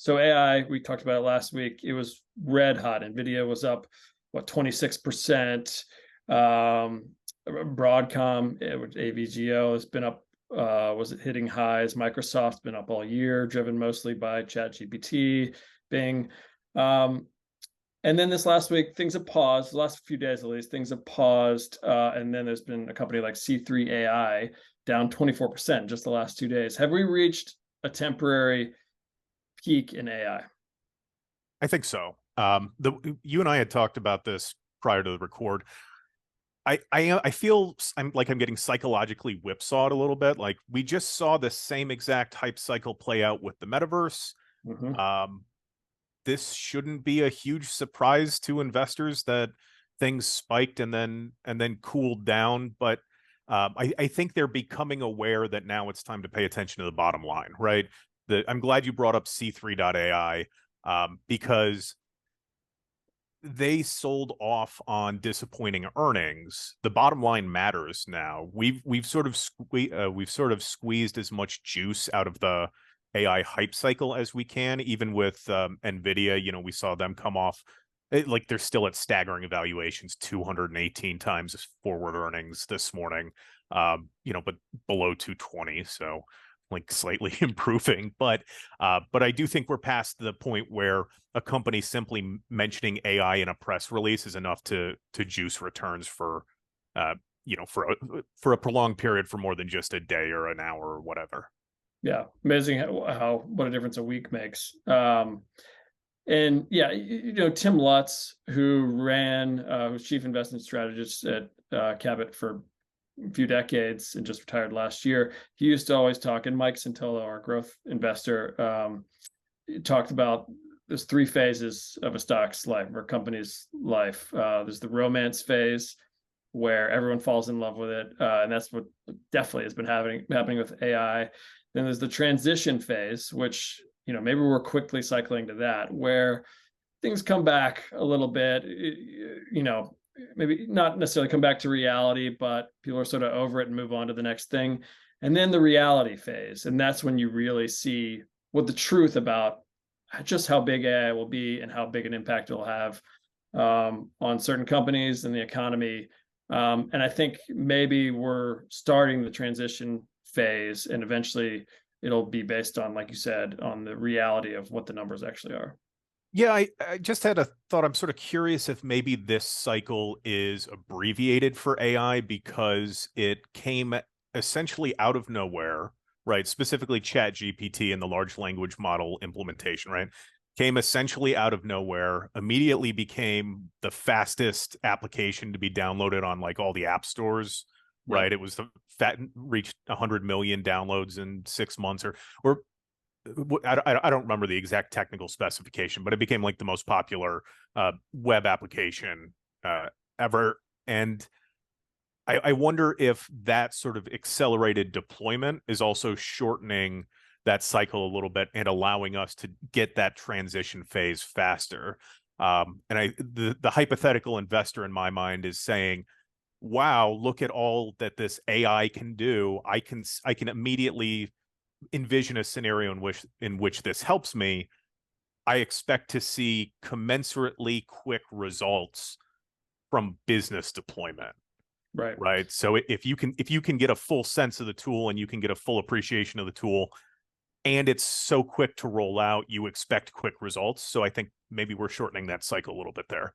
So AI, we talked about it last week. It was red hot. Nvidia was up, what, 26%. Broadcom, AVGO, has been up. Was it hitting highs? Microsoft's been up all year, driven mostly by ChatGPT, Bing. And then this last week, things have paused. The last few days, at least, things have paused. And then there's been a company like C3 AI down 24% just the last 2 days. Have we reached a temporary peak in AI? I think so. You and I had talked about this prior to the record. I feel I'm getting psychologically whipsawed a little bit. Like we just saw the same exact hype cycle play out with the metaverse. Mm-hmm. This shouldn't be a huge surprise to investors that things spiked and then cooled down. But I think they're becoming aware that now it's time to pay attention to the bottom line, right? I'm glad you brought up C3.ai because they sold off on disappointing earnings. The bottom line matters now. We've sort of squeezed as much juice out of the AI hype cycle as we can, even with Nvidia. You know, we saw them come off like they're still at staggering evaluations, 218 times forward earnings this morning. But below 220, so like slightly improving. But I do think we're past the point where a company simply mentioning AI in a press release is enough to juice returns for for a prolonged period for more than just a day or an hour or whatever. Yeah, amazing how what a difference a week makes. And yeah, Tim Lutz, who's chief investment strategist at Cabot for a few decades and just retired last year. He used to always talk, and Mike Santillo, our growth investor, talked about there's three phases of a stock's life or company's life. There's the romance phase where everyone falls in love with it, and that's what definitely has been happening with AI. Then there's the transition phase, which maybe we're quickly cycling to that, where things come back a little bit. Maybe not necessarily come back to reality, but people are sort of over it and move on to the next thing. And then the reality phase, and that's when you really see what the truth about just how big AI will be and how big an impact it'll have on certain companies and the economy. And I think maybe we're starting the transition phase, and eventually it'll be based on, like you said, on the reality of what the numbers actually are. Yeah, I just had a thought. I'm sort of curious if maybe this cycle is abbreviated for AI because it came essentially out of nowhere, right? Specifically ChatGPT and the large language model implementation, right? Came essentially out of nowhere, immediately became the fastest application to be downloaded on like all the app stores, right? Yep. It was reached 100 million downloads in 6 months or I don't remember the exact technical specification, but it became like the most popular web application ever. And I wonder if that sort of accelerated deployment is also shortening that cycle a little bit and allowing us to get that transition phase faster. And the hypothetical investor in my mind is saying, wow, look at all that this AI can do. I can immediately envision a scenario in which this helps me. I expect to see commensurately quick results from business deployment. Right. Right. So if you can get a full sense of the tool and you can get a full appreciation of the tool and it's so quick to roll out, you expect quick results. So I think maybe we're shortening that cycle a little bit there.